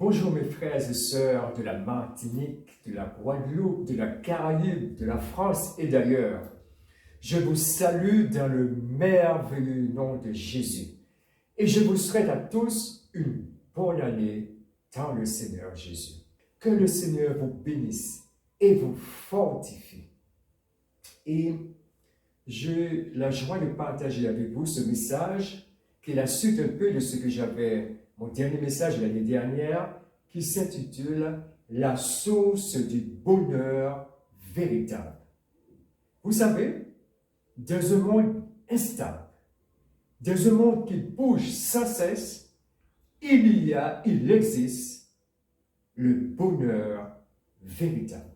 Bonjour mes frères et sœurs de la Martinique, de la Guadeloupe, de la Caraïbe, de la France et d'ailleurs. Je vous salue dans le merveilleux nom de Jésus et je vous souhaite à tous une bonne année dans le Seigneur Jésus. Que le Seigneur vous bénisse et vous fortifie. Et j'ai la joie de partager avec vous ce message qui est la suite un peu de ce que j'avais, mon dernier message de l'année dernière, qui s'intitule « La source du bonheur véritable ». Vous savez, dans un monde instable, dans un monde qui bouge sans cesse, il existe le bonheur véritable.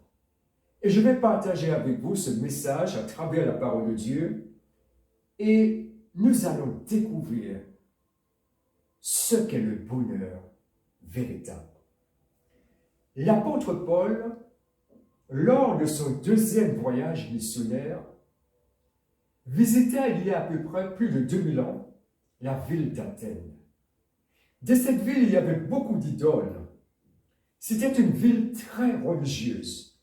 Et je vais partager avec vous ce message à travers la parole de Dieu et nous allons découvrir ce qu'est le bonheur véritable. L'apôtre Paul, lors de son deuxième voyage missionnaire, visitait il y a à peu près plus de 2000 ans la ville d'Athènes. De cette ville, il y avait beaucoup d'idoles. C'était une ville très religieuse.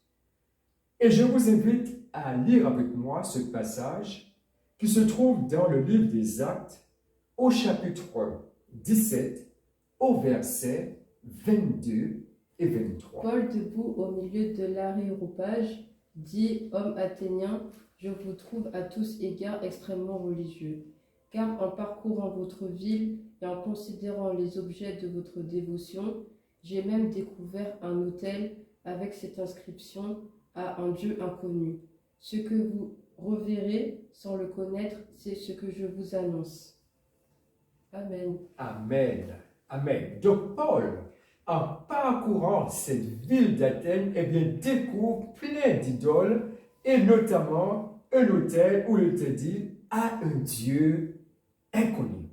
Et je vous invite à lire avec moi ce passage qui se trouve dans le livre des Actes, au chapitre 17, au verset 22 et 23. Paul, debout au milieu de l'aréopage, dit « Hommes athéniens, je vous trouve à tous égards extrêmement religieux, car en parcourant votre ville et en considérant les objets de votre dévotion, j'ai même découvert un autel avec cette inscription à un Dieu inconnu. Ce que vous reverrez sans le connaître, c'est ce que je vous annonce. » Amen. Amen. Amen. Donc Paul, en parcourant cette ville d'Athènes, découvre plein d'idoles et notamment un autel où il était dit à un Dieu inconnu.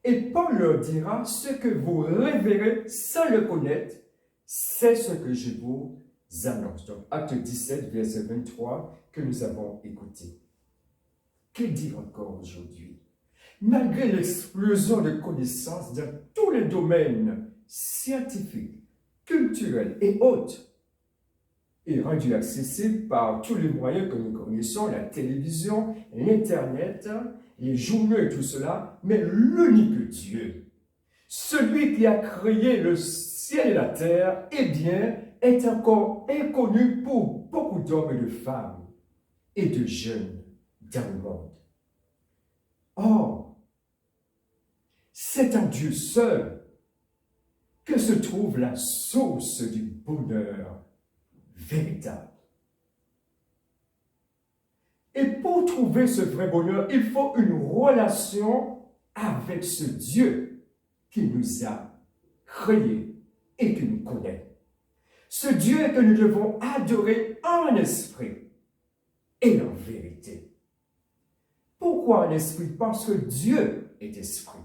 Et Paul leur dira, ce que vous révérez sans le connaître, c'est ce que je vous annonce. Donc acte 17, verset 23 que nous avons écouté. Que dire encore aujourd'hui? Malgré l'explosion de connaissances dans tous les domaines scientifiques, culturels et autres, et rendu accessible par tous les moyens que nous connaissons, la télévision, l'Internet, les journaux et tout cela, mais l'unique Dieu, celui qui a créé le ciel et la terre, est encore inconnu pour beaucoup d'hommes et de femmes et de jeunes dans le monde. Or, c'est en Dieu seul que se trouve la source du bonheur véritable. Et pour trouver ce vrai bonheur, il faut une relation avec ce Dieu qui nous a créés et qui nous connaît. Ce Dieu que nous devons adorer en esprit et en vérité. Pourquoi en esprit? Parce que Dieu est esprit.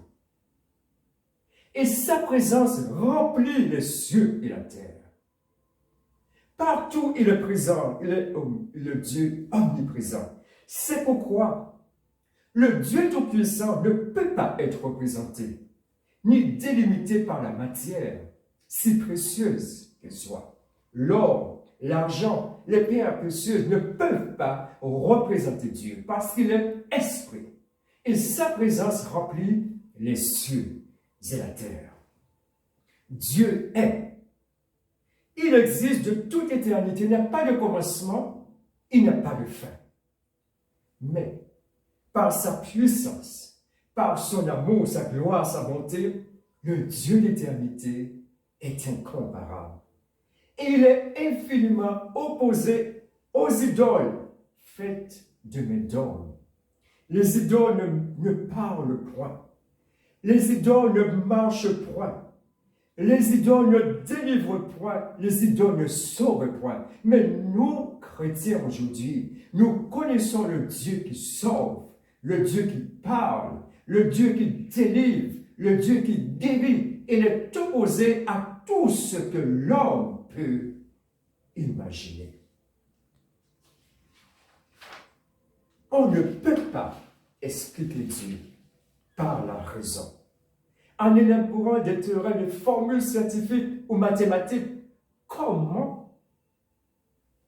Et sa présence remplit les cieux et la terre. Partout il est présent, il est le Dieu omniprésent. C'est pourquoi le Dieu Tout-Puissant ne peut pas être représenté, ni délimité par la matière, si précieuse qu'elle soit. L'or, l'argent, les pierres précieuses ne peuvent pas représenter Dieu, parce qu'il est esprit. Et sa présence remplit les cieux et la terre. Dieu est. Il existe de toute éternité, il n'a pas de commencement, il n'a pas de fin. Mais, par sa puissance, par son amour, sa gloire, sa bonté, le Dieu d'éternité est incomparable. Et il est infiniment opposé aux idoles faites de mes d'hommes. Les idoles ne parlent point. Les idoles ne marchent point. Les idoles ne délivrent point, les idoles ne sauvent point. Mais nous, chrétiens aujourd'hui, nous connaissons le Dieu qui sauve, le Dieu qui parle, le Dieu qui délivre, le Dieu qui guérit. Il est opposé à tout ce que l'homme peut imaginer. On ne peut pas expliquer Dieu par la raison. en élaborant des théorèmes, des formules scientifiques ou mathématiques. Comment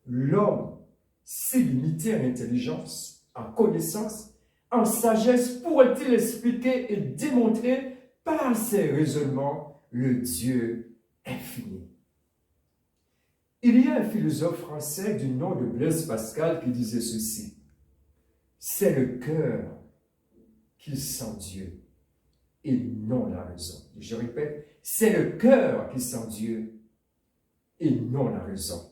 l'homme, si limité en intelligence, en connaissance, en sagesse, pourrait-il expliquer et démontrer par ses raisonnements le Dieu infini? Il y a un philosophe français du nom de Blaise Pascal qui disait ceci: c'est le cœur qui sent Dieu et non la raison. Je répète, c'est le cœur qui sent Dieu et non la raison.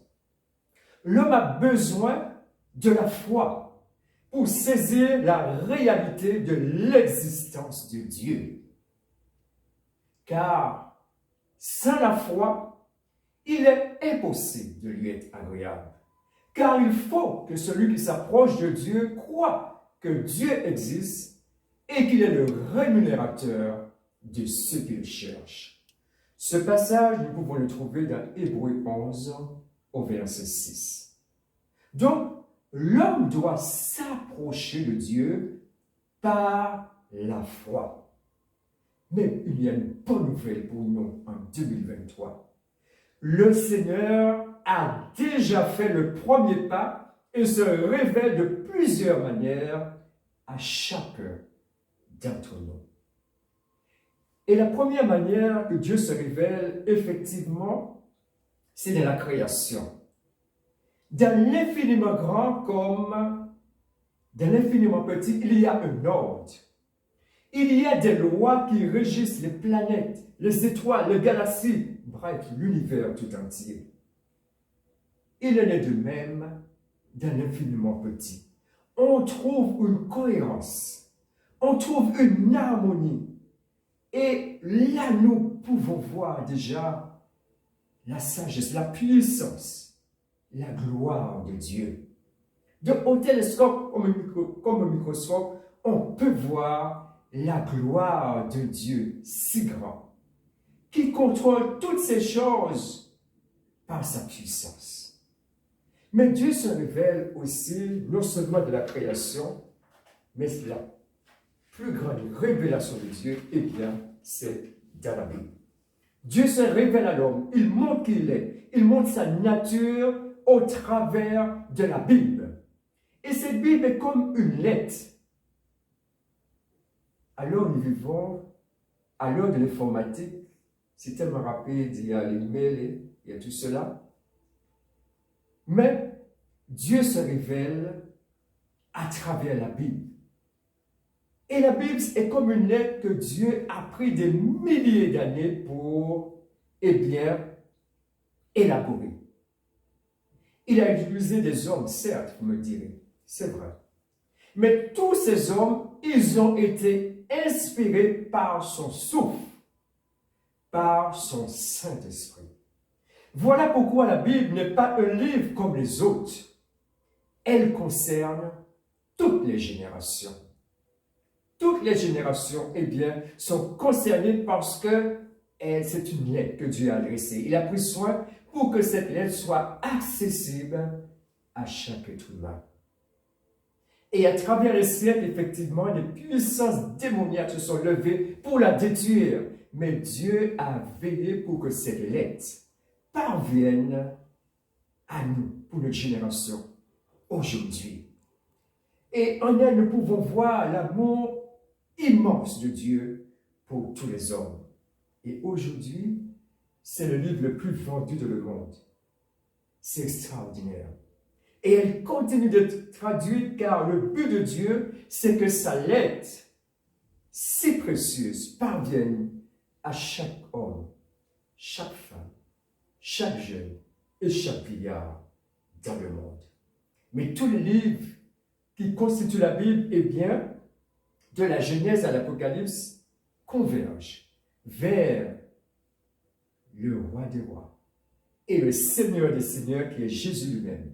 L'homme a besoin de la foi pour saisir la réalité de l'existence de Dieu. Car sans la foi, il est impossible de lui être agréable. Car il faut que celui qui s'approche de Dieu croit que Dieu existe et qu'il est le rémunérateur de ceux qu'il cherche. Ce passage, nous pouvons le trouver dans Hébreux 11, au verset 6. Donc, l'homme doit s'approcher de Dieu par la foi. Mais il y a une bonne nouvelle pour nous en 2023. Le Seigneur a déjà fait le premier pas et se révèle de plusieurs manières à chacun d'entre nous. Et la première manière que Dieu se révèle, effectivement, c'est dans la création. Dans l'infiniment grand comme dans l'infiniment petit, il y a un ordre. Il y a des lois qui régissent les planètes, les étoiles, les galaxies, bref, l'univers tout entier. Il en est de même dans l'infiniment petit. On trouve une cohérence, on trouve une harmonie. Et là, nous pouvons voir déjà la sagesse, la puissance, la gloire de Dieu. Donc, au télescope comme au microscope, on peut voir la gloire de Dieu si grand, qui contrôle toutes ces choses par sa puissance. Mais Dieu se révèle aussi, non seulement de la création, mais la plus grande révélation de Dieu, eh bien, c'est dans la Bible. Dieu se révèle à l'homme, il montre qui il est, il montre sa nature au travers de la Bible. Et cette Bible est comme une lettre. Alors nous vivons à l'heure de l'informatique, c'est tellement rapide, il y a les mails, il y a tout cela. Mais Dieu se révèle à travers la Bible. Et la Bible est comme une lettre que Dieu a pris des milliers d'années pour, eh bien, élaborer. Il a utilisé des hommes, certes, vous me direz, c'est vrai. Mais tous ces hommes, ils ont été inspirés par son souffle, par son Saint-Esprit. Voilà pourquoi la Bible n'est pas un livre comme les autres. Elle concerne toutes les générations. Toutes les générations, eh bien, sont concernées parce que c'est une lettre que Dieu a adressée. Il a pris soin pour que cette lettre soit accessible à chaque être humain. Et à travers les siècles, effectivement, des puissances démoniaques se sont levées pour la détruire. Mais Dieu a veillé pour que cette lettre parvienne à nous, pour notre génération, aujourd'hui. Et en elle, nous pouvons voir l'amour immense de Dieu pour tous les hommes. Et aujourd'hui, c'est le livre le plus vendu de le monde. C'est extraordinaire. Et elle continue d'être traduite car le but de Dieu, c'est que sa lettre, si précieuse, parvienne à chaque homme, chaque femme, chaque jeune et chaque vieillard dans le monde. Mais tous les livres qui constituent la Bible, eh bien, de la Genèse à l'Apocalypse, convergent vers le roi des rois et le Seigneur des seigneurs qui est Jésus lui-même.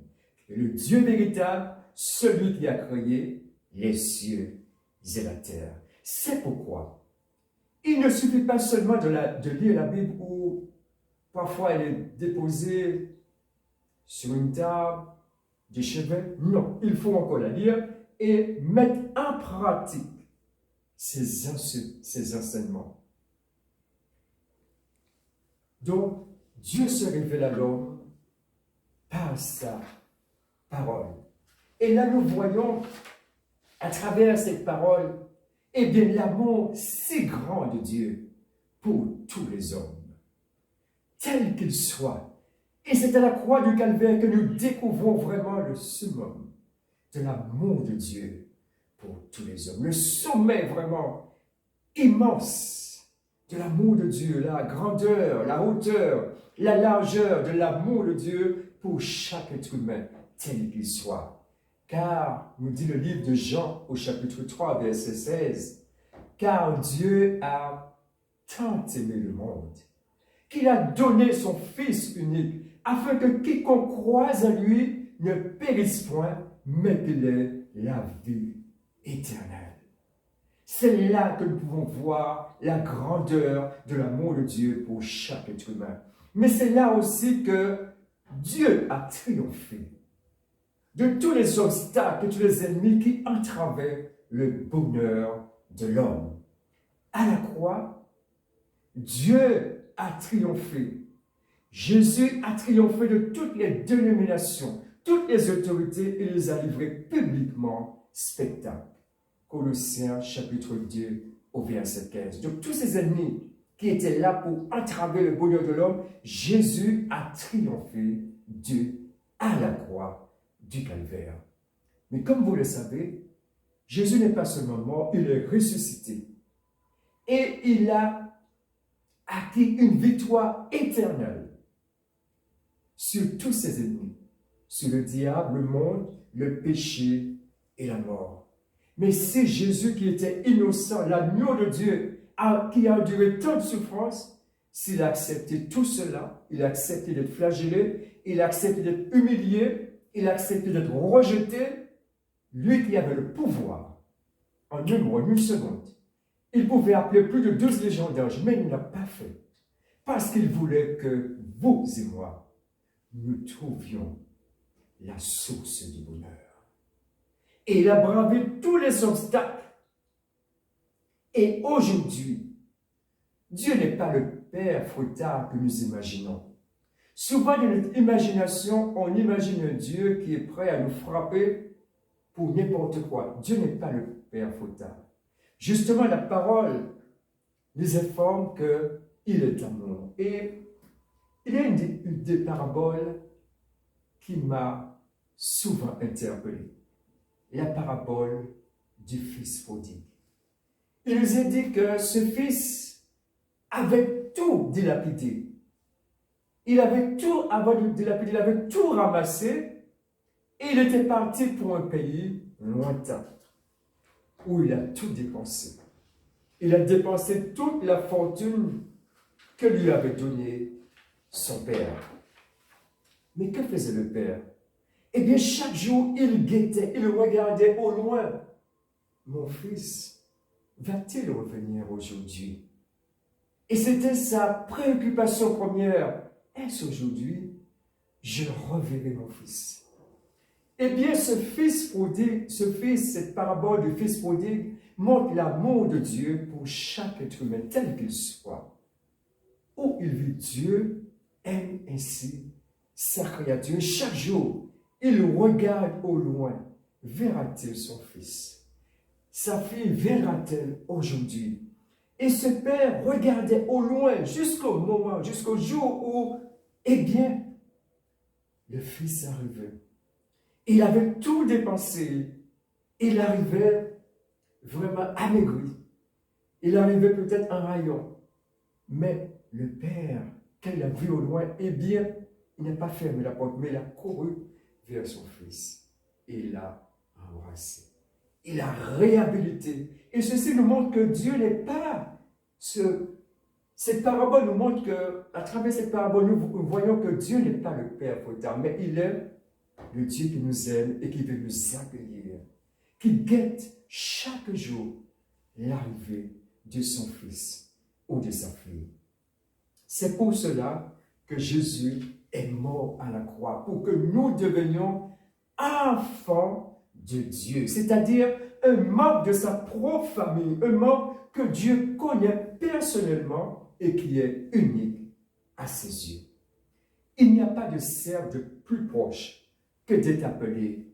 Et le Dieu véritable, celui qui a créé les cieux et la terre. C'est pourquoi il ne suffit pas seulement de lire la Bible où parfois elle est déposée sur une table, des chevet. Non, il faut encore la lire et mettre en pratique ces enseignements. Donc, Dieu se révèle à l'homme par sa parole. Et là, nous voyons, à travers cette parole, eh bien, l'amour si grand de Dieu pour tous les hommes, tels qu'ils soient. Et c'est à la croix du Calvaire que nous découvrons vraiment le summum de l'amour de Dieu pour tous les hommes. Le sommet vraiment immense de l'amour de Dieu, la grandeur, la hauteur, la largeur de l'amour de Dieu pour chaque être humain, tel qu'il soit. Car, nous dit le livre de Jean au chapitre 3, verset 16, « Car Dieu a tant aimé le monde, qu'il a donné son Fils unique, afin que quiconque croise à lui ne périsse point, mais qu'il ait la vie éternelle. » C'est là que nous pouvons voir la grandeur de l'amour de Dieu pour chaque être humain. Mais c'est là aussi que Dieu a triomphé de tous les obstacles et tous les ennemis qui entravaient le bonheur de l'homme. À la croix, Dieu a triomphé. Jésus a triomphé de toutes les dénominations, toutes les autorités, et les a livrées publiquement spectacle. Colossiens chapitre 2 au verset 15. Donc tous ces ennemis qui étaient là pour entraver le bonheur de l'homme, Jésus a triomphé d'eux à la croix du Calvaire. Mais comme vous le savez, Jésus n'est pas seulement mort, il est ressuscité. Et il a acquis une victoire éternelle sur tous ses ennemis, sur le diable, le monde, le péché et la mort. Mais c'est Jésus qui était innocent, l'agneau de Dieu, qui a enduré tant de souffrances, s'il a accepté tout cela, il a accepté d'être flagellé, il a accepté d'être humilié, il a accepté d'être rejeté, lui qui avait le pouvoir, en un mois, en une seconde, il pouvait appeler plus de 12 légions d'anges, mais il ne l'a pas fait, parce qu'il voulait que vous et moi, nous trouvions la source du bonheur. Et il a bravé tous les obstacles. Et aujourd'hui, Dieu n'est pas le Père fouettard que nous imaginons. Souvent, dans notre imagination, on imagine un Dieu qui est prêt à nous frapper pour n'importe quoi. Dieu n'est pas le Père fouettard. Justement, la parole nous informe qu'il est amour. Et il y a une des paraboles qui m'a souvent interpellé. La parabole du fils prodigue. Il nous est dit que ce fils avait tout dilapidé. Il avait tout avant de dilapider, il avait tout ramassé et il était parti pour un pays lointain où il a tout dépensé. Il a dépensé toute la fortune que lui avait donnée son père. Mais que faisait le père? Eh bien, chaque jour, il guettait, il regardait au loin. Mon fils, va-t-il revenir aujourd'hui? Et c'était sa préoccupation première. Est-ce aujourd'hui, je reverrai mon fils? Eh bien, ce fils prodigue, cette parabole du fils prodigue, montre l'amour de Dieu pour chaque être humain, tel qu'il soit. Où il vit, Dieu aime ainsi sa créature. Chaque jour, il regarde au loin. Verra-t-il son fils? Sa fille verra-t-elle aujourd'hui? Et ce père regardait au loin jusqu'au moment, jusqu'au jour où, eh bien, le fils arrivait. Il avait tout dépensé. Il arrivait vraiment amaigri. Il arrivait peut-être en rayon. Mais le père, quand il a vu au loin, eh bien, il n'a pas fermé la porte, mais il a couru vers son fils. Et il l'a embrassé. Il a réhabilité. Et ceci nous montre que Dieu n'est pas cette parabole nous montre que, à travers cette parabole, nous voyons que Dieu n'est pas le Père fouettard, mais il est le Dieu qui nous aime et qui veut nous accueillir, qui guette chaque jour l'arrivée de son fils ou de sa fille. C'est pour cela que Jésus est mort à la croix, pour que nous devenions enfants de Dieu, c'est-à-dire un membre de sa propre famille, un membre que Dieu connaît personnellement et qui est unique à ses yeux. Il n'y a pas de cercle plus proche que d'être appelé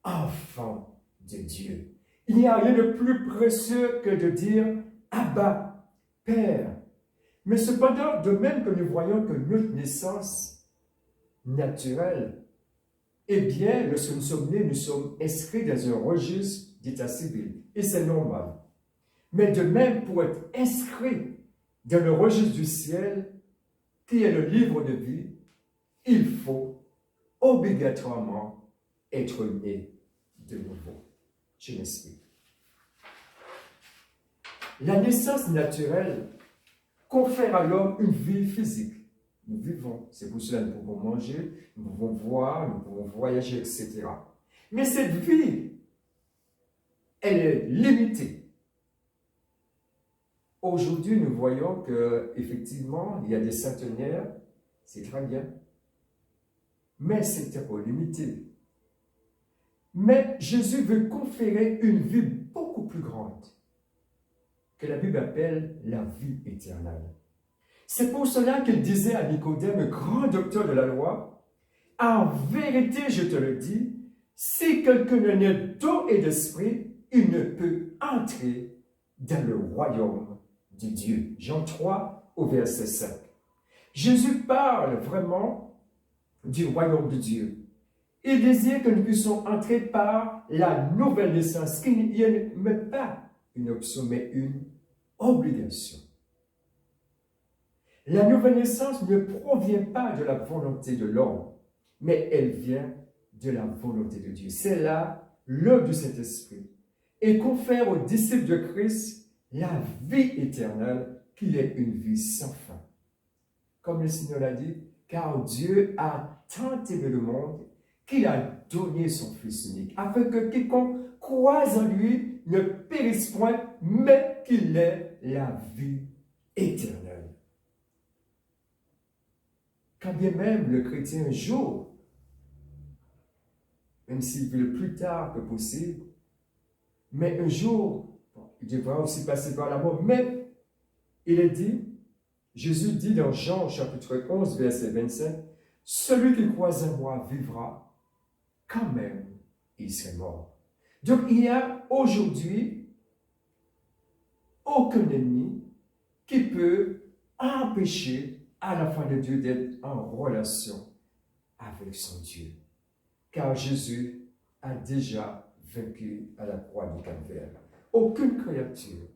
enfant de Dieu. Il n'y a rien de plus précieux que de dire Abba, Père. Mais cependant, de même que nous voyons que notre naissance naturelle, eh bien, lorsque nous sommes nés, nous sommes inscrits dans un registre d'état civil. Et c'est normal. Mais de même, pour être inscrit dans le registre du ciel, qui est le livre de vie, il faut obligatoirement être né de nouveau. Je m'explique. La naissance naturelle confère à l'homme une vie physique. Nous vivons, c'est pour cela que nous pouvons manger, nous pouvons voir, nous pouvons voyager, etc. Mais cette vie, elle est limitée. Aujourd'hui, nous voyons qu'effectivement, il y a des centenaires, c'est très bien, mais c'est trop limité. Mais Jésus veut conférer une vie beaucoup plus grande, que la Bible appelle la vie éternelle. C'est pour cela qu'il disait à Nicodème, grand docteur de la loi, « En vérité, je te le dis, si quelqu'un n'est né d'eau et d'esprit, il ne peut entrer dans le royaume de Dieu. » Jean 3 au verset 5. Jésus parle vraiment du royaume de Dieu. Il désire que nous puissions entrer par la nouvelle naissance, qui n'est même pas une option, mais une obligation. La nouvelle naissance ne provient pas de la volonté de l'homme, mais elle vient de la volonté de Dieu. C'est là l'œuvre du Saint-Esprit et confère aux disciples de Christ la vie éternelle qui est une vie sans fin. Comme le Seigneur l'a dit, car Dieu a tant aimé le monde qu'il a donné son Fils unique, afin que quiconque croise en lui ne périsse point, mais qu'il ait la vie éternelle. Quand bien même le chrétien un jour, même s'il veut le plus tard que possible, mais un jour, il devra aussi passer par la mort, mais il est dit, Jésus dit dans Jean chapitre 11, verset 25, « Celui qui croit en moi vivra, quand même il serait mort. » Donc il y a aujourd'hui aucun ennemi qui peut empêcher à la fin de Dieu d'être en relation avec son Dieu. Car Jésus a déjà vaincu à la croix du Calvaire. Aucune créature,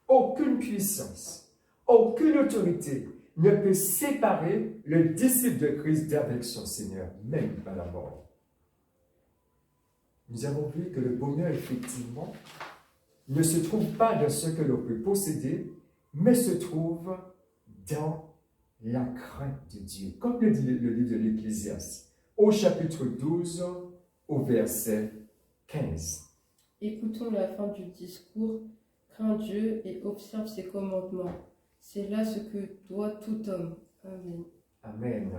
aucune puissance, aucune autorité ne peut séparer le disciple de Christ d'avec son Seigneur, même par la mort. Nous avons vu que le bonheur, effectivement, ne se trouve pas dans ce que l'on peut posséder, mais se trouve dans la crainte de Dieu. Comme le dit le livre de l'Ecclésiaste, au chapitre 12, au verset 15. Écoutons la fin du discours. Crains Dieu et observe ses commandements. C'est là ce que doit tout homme. Amen. Amen.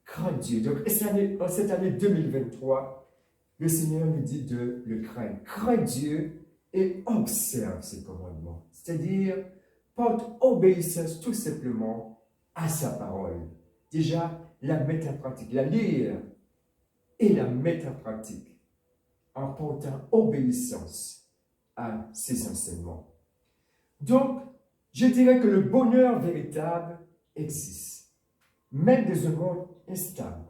Crains Dieu. Donc, en cette année 2023, le Seigneur nous dit de le craindre. Crains Dieu et observe ses commandements. C'est-à-dire, porte obéissance tout simplement à sa parole. Déjà, la mettre en pratique, la lire et la mettre en pratique en portant obéissance à ses enseignements. Donc, je dirais que le bonheur véritable existe, même dans un monde instable,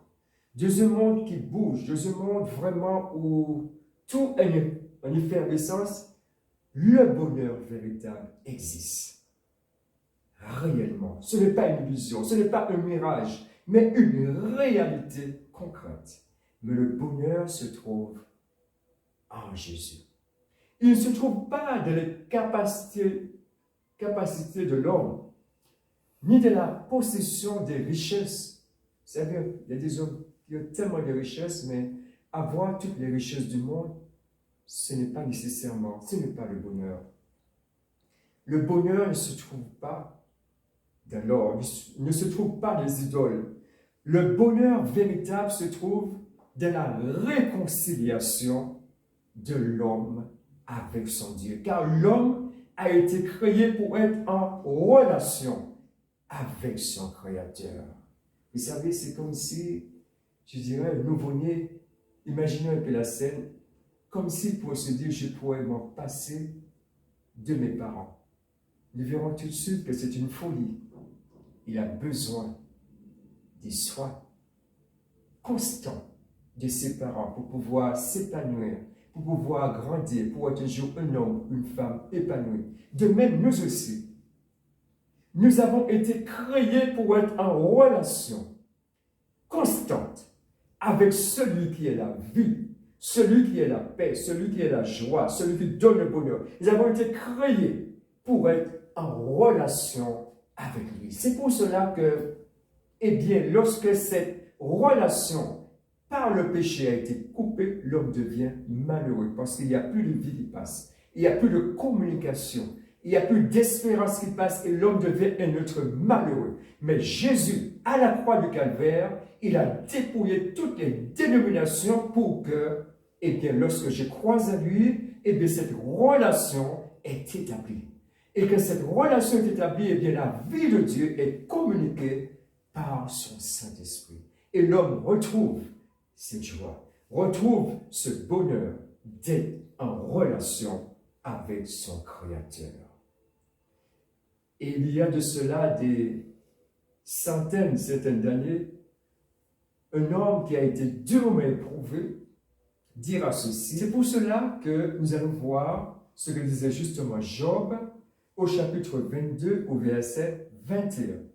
dans un monde qui bouge, dans un monde vraiment où tout est en effervescence. Le bonheur véritable existe. Réellement. Ce n'est pas une illusion, ce n'est pas un mirage, mais une réalité concrète. Mais le bonheur se trouve en Jésus. Il ne se trouve pas dans les capacités de l'homme, ni de la possession des richesses. Vous savez, il y a des hommes qui ont tellement de richesses, mais avoir toutes les richesses du monde, ce n'est pas nécessairement, ce n'est pas le bonheur. Le bonheur ne se trouve pas dans l'or, ne se trouve pas dans les idoles. Le bonheur véritable se trouve dans la réconciliation de l'homme avec son Dieu. Car l'homme a été créé pour être en relation avec son Créateur. Vous savez, c'est comme si, je dirais, un nouveau-né, imaginez un peu la scène, comme s'il pourrait se dire, je pourrais m'en passer de mes parents. Nous verrons tout de suite que c'est une folie. Il a besoin des soins constants de ses parents pour pouvoir s'épanouir, pour pouvoir grandir, pour être toujours un homme, une femme épanouie. De même, nous aussi, nous avons été créés pour être en relation constante avec celui qui est la vie, celui qui est la paix, celui qui est la joie, celui qui donne le bonheur. Nous avons été créés pour être en relation avec lui. C'est pour cela que, eh bien, lorsque cette relation par le péché a été coupée, l'homme devient malheureux parce qu'il n'y a plus de vie qui passe, il n'y a plus de communication, il n'y a plus d'espérance qui passe et l'homme devient un être malheureux. Mais Jésus, à la croix du Calvaire, il a dépouillé toutes les dénominations pour que, eh bien, lorsque je crois à lui, eh bien, cette relation est établie. Et que cette relation est établie, eh bien, la vie de Dieu est communiquée par son Saint-Esprit. Et l'homme retrouve cette joie, retrouve ce bonheur d'être en relation avec son Créateur. Et il y a de cela des centaines d'années, un homme qui a été durement éprouvé dira ceci. C'est pour cela que nous allons voir ce que disait justement Job au chapitre 22, au verset 21.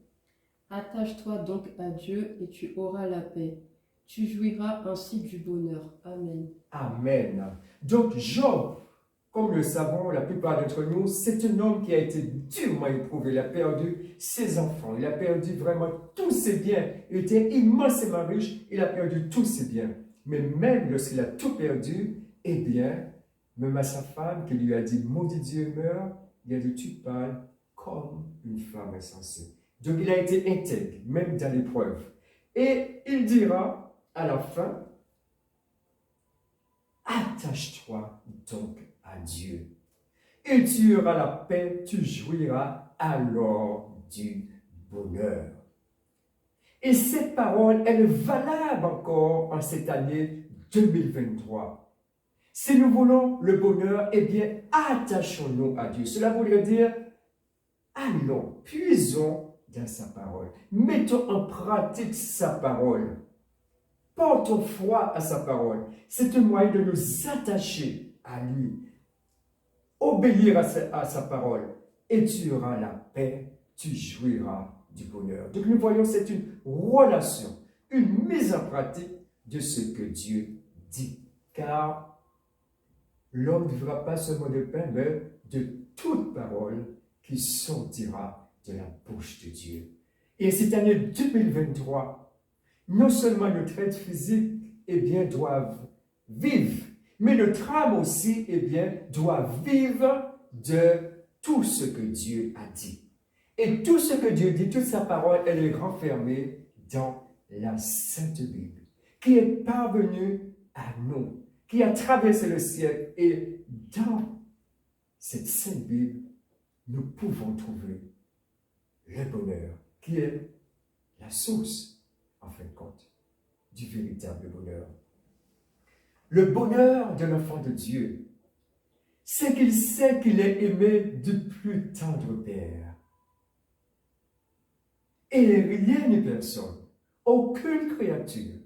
Attache-toi donc à Dieu et tu auras la paix. Tu jouiras ainsi du bonheur. Amen. Amen. Donc Job, comme le savons, la plupart d'entre nous, c'est un homme qui a été durement éprouvé. Il a perdu ses enfants, il a perdu vraiment tous ses biens. Il était immensément riche, il a perdu tous ses biens. Mais même lorsqu'il a tout perdu, eh bien, même à sa femme qui lui a dit, maudit Dieu meurt, il a dit, tu parles comme une femme insensée. Donc il a été intègre, même dans l'épreuve. Et il dira à la fin, attache-toi donc à Dieu. Et tu auras la paix, tu jouiras alors du bonheur. Et cette parole, elle est valable encore en cette année 2023. Si nous voulons le bonheur, eh bien, attachons-nous à Dieu. Cela voudrait dire, allons, puisons dans sa parole. Mettons en pratique sa parole. Portons foi à sa parole. C'est un moyen de nous attacher à lui. Obéir à sa parole. Et tu auras la paix, tu jouiras du bonheur. Donc nous voyons, c'est une relation, une mise en pratique de ce que Dieu dit. Car l'homme ne vivra pas seulement de pain, mais de toute parole qui sortira de la bouche de Dieu. Et cette année 2023, non seulement notre être physique, eh bien, doivent vivre, mais notre âme aussi, eh bien, doit vivre de tout ce que Dieu a dit. Et tout ce que Dieu dit, toute sa parole, elle est renfermée dans la Sainte Bible, qui est parvenue à nous, qui a traversé le siècle. Et dans cette Sainte Bible, nous pouvons trouver le bonheur, qui est la source, en fin de compte, du véritable bonheur. Le bonheur de l'enfant de Dieu, c'est qu'il sait qu'il est aimé du plus tendre Père. Et rien ni personne, aucune créature,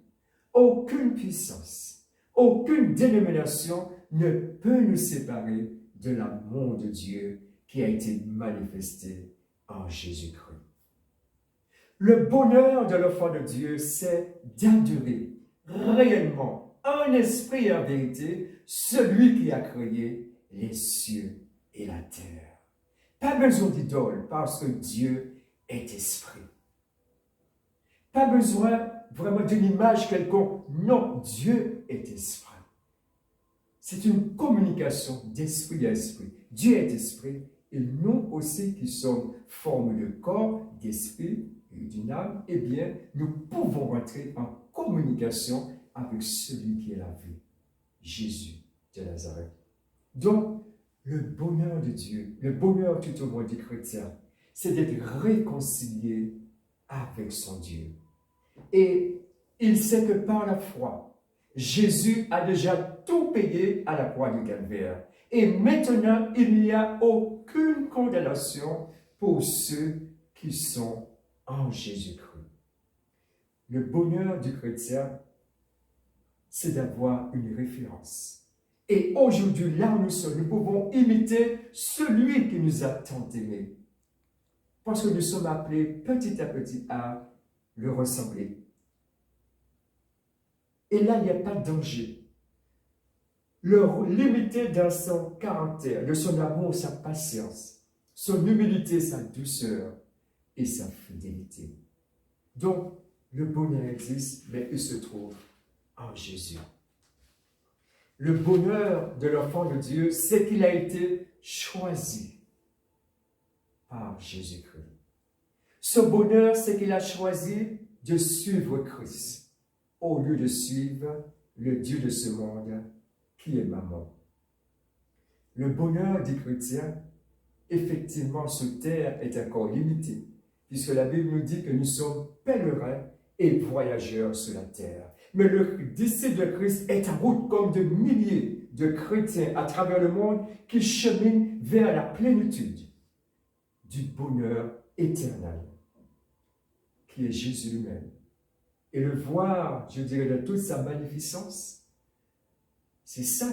aucune puissance, aucune dénomination ne peut nous séparer de l'amour de Dieu qui a été manifesté en Jésus-Christ. Le bonheur de l'enfant de Dieu, c'est d'adorer réellement, en esprit et en vérité, celui qui a créé les cieux et la terre. Pas besoin d'idole parce que Dieu est esprit. Pas besoin vraiment d'une image quelconque. Non, Dieu est esprit. C'est une communication d'esprit à esprit. Dieu est esprit et nous aussi qui sommes formés de corps, d'esprit et d'une âme, eh bien, nous pouvons rentrer en communication avec celui qui est la vie, Jésus de Nazareth. Donc, le bonheur de Dieu, le bonheur tout au moins du chrétien, c'est d'être réconcilié avec son Dieu. Et il sait que par la foi, Jésus a déjà tout payé à la croix du Calvaire. Et maintenant, il n'y a aucune condamnation pour ceux qui sont en Jésus-Christ. Le bonheur du chrétien, c'est d'avoir une référence. Et aujourd'hui, là où nous sommes, nous pouvons imiter celui qui nous a tant aimés. Parce que nous sommes appelés petit à petit à le ressembler. Et là, il n'y a pas de danger. Le limiter dans son caractère, de son amour, sa patience, son humilité, sa douceur et sa fidélité. Donc, le bonheur existe, mais il se trouve en Jésus. Le bonheur de l'enfant de Dieu, c'est qu'il a été choisi par Jésus-Christ. Ce bonheur, c'est qu'il a choisi de suivre Christ au lieu de suivre le Dieu de ce monde qui est maman. Le bonheur du chrétien, effectivement, sur terre est encore limité, puisque la Bible nous dit que nous sommes pèlerins et voyageurs sur la terre. Mais le disciple de Christ est en route comme de milliers de chrétiens à travers le monde qui cheminent vers la plénitude du bonheur éternel, qui est Jésus lui-même. Et le voir, je dirais, de toute sa magnificence, c'est ça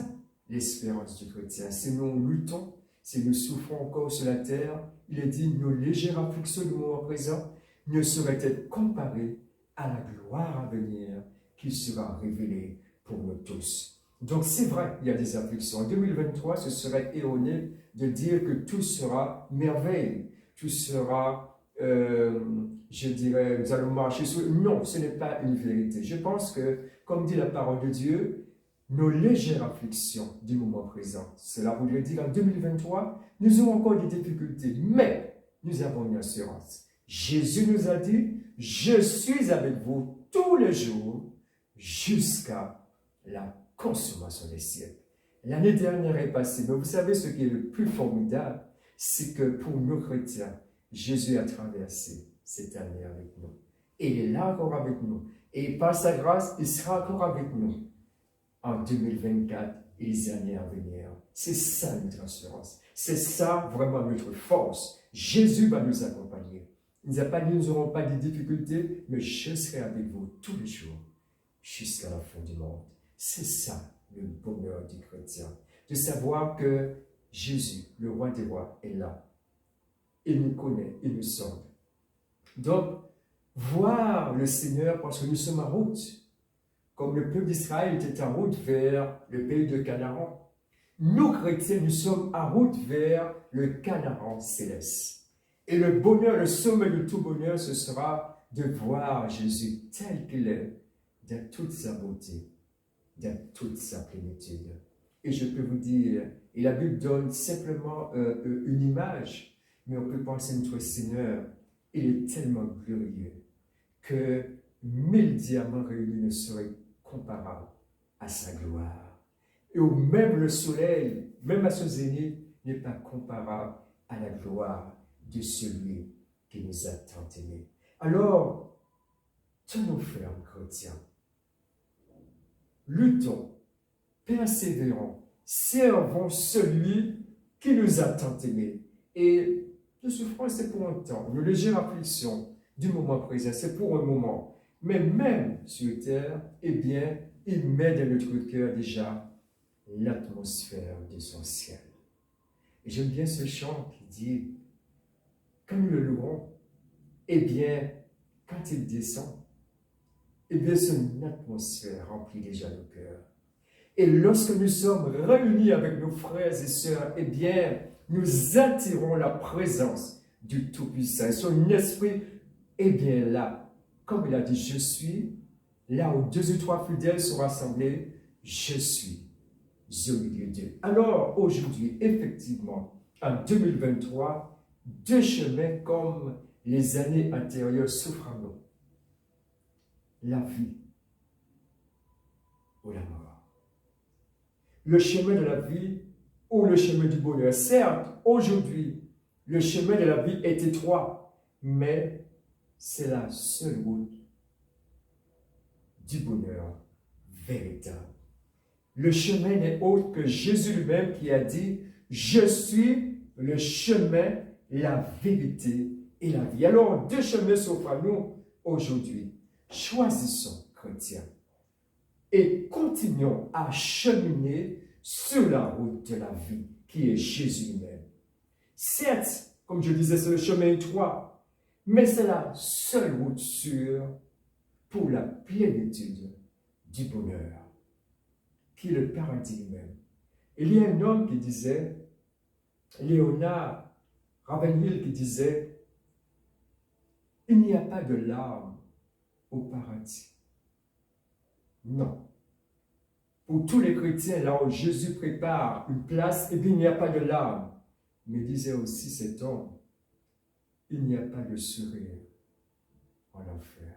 l'espérance du chrétien. Si nous luttons, si nous souffrons encore sur la terre, il est dit, nos légères afflictions du moment présent ne sauraient être comparées à la gloire à venir qui sera révélée pour nous tous. Donc c'est vrai, il y a des afflictions. En 2023, ce serait erroné de dire que tout sera merveille, tout sera, je dirais, nous allons marcher sur... Non, ce n'est pas une vérité. Je pense que, comme dit la parole de Dieu, nos légères afflictions du moment présent, cela voudrait dire en 2023, nous aurons encore des difficultés, mais nous avons une assurance. Jésus nous a dit, je suis avec vous tous les jours jusqu'à la consommation des siècles. L'année dernière est passée, mais vous savez ce qui est le plus formidable, c'est que pour nous chrétiens, Jésus a traversé cette année avec nous. Et il est là encore avec nous. Et par sa grâce, il sera encore avec nous en 2024 et les années à venir. C'est ça notre assurance. C'est ça vraiment notre force. Jésus va nous accompagner. Il nous a pas dit nous n'aurons pas de difficultés, mais je serai avec vous tous les jours jusqu'à la fin du monde. C'est ça le bonheur du chrétien. De savoir que Jésus, le roi des rois, est là. Il nous connaît, il nous sonde. Donc, voir le Seigneur parce que nous sommes en route. Comme le peuple d'Israël était en route vers le pays de Canaan. Nous, chrétiens, nous sommes en route vers le Canaan céleste. Et le bonheur, le sommet de tout bonheur, ce sera de voir Jésus tel qu'il est, dans toute sa beauté, dans toute sa plénitude. Et je peux vous dire, et la Bible donne simplement une image, mais on peut penser à notre Seigneur, il est tellement glorieux que 1000 diamants réunis ne seraient comparables à sa gloire. Et où même le soleil, même à ce zénith, n'est pas comparable à la gloire de celui qui nous a tant aimés. Alors, tenons ferme, chrétiens. Luttons, persévérons, servons celui qui nous a tant aimés. Et la souffrance, c'est pour un temps. Une légère affliction du moment présent, c'est pour un moment. Mais même sur terre, eh bien, il met dans notre cœur déjà l'atmosphère de son ciel. Et j'aime bien ce chant qui dit, quand nous le louons, eh bien, quand il descend, eh bien, c'est une atmosphère remplit déjà nos cœurs. Et lorsque nous sommes réunis avec nos frères et sœurs, eh bien, nous attirons la présence du Tout-Puissant. Son esprit, eh bien là, comme il a dit, je suis, là où 2 ou 3 fidèles sont rassemblés, je suis au milieu d'eux. Alors, aujourd'hui, effectivement, en 2023, 2 chemins comme les années antérieures s'offrent à nous. La vie ou la mort. Le chemin de la vie ou le chemin du bonheur. Certes, aujourd'hui, le chemin de la vie est étroit, mais c'est la seule route du bonheur véritable. Le chemin n'est autre que Jésus lui-même qui a dit « Je suis le chemin, la vérité et la vie ». Alors, deux chemins s'offrent à nous aujourd'hui. Choisissons, chrétiens, et continuons à cheminer sur la route de la vie qui est Jésus lui-même. Certes, comme je disais, c'est le chemin étroit, mais c'est la seule route sûre pour la plénitude du bonheur, qui est le paradis même. Il y a un homme qui disait, Léonard Ravenhill, qui disait, il n'y a pas de larmes au paradis. Non. Pour tous les chrétiens, là où Jésus prépare une place, eh bien, il n'y a pas de larmes. Mais disait aussi cet homme, il n'y a pas de sourire en enfer.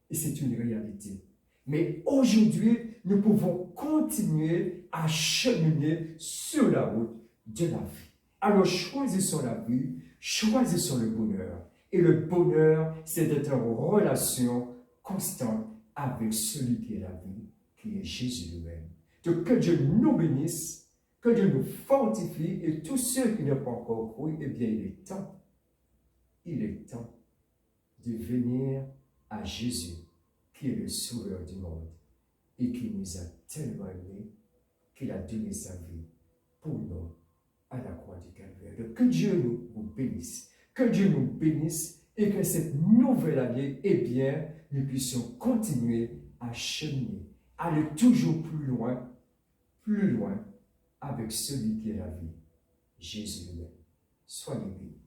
Et c'est une réalité. Mais aujourd'hui, nous pouvons continuer à cheminer sur la route de la vie. Alors choisissons la vie, choisissons le bonheur. Et le bonheur, c'est d'être en relation constante avec celui qui est la vie, qui est Jésus lui-même. Donc que Dieu nous bénisse, que Dieu nous fortifie, et tous ceux qui n'ont pas encore cru, eh bien il est temps de venir à Jésus, qui est le sauveur du monde, et qui nous a tellement aimés qu'il a donné sa vie pour nous à la croix du Calvaire. Donc que Dieu nous bénisse, que Dieu nous bénisse, et que cette nouvelle année, eh bien, nous puissions continuer à cheminer, aller toujours plus loin, avec celui qui est la vie, Jésus lui-même. Soyez bénis.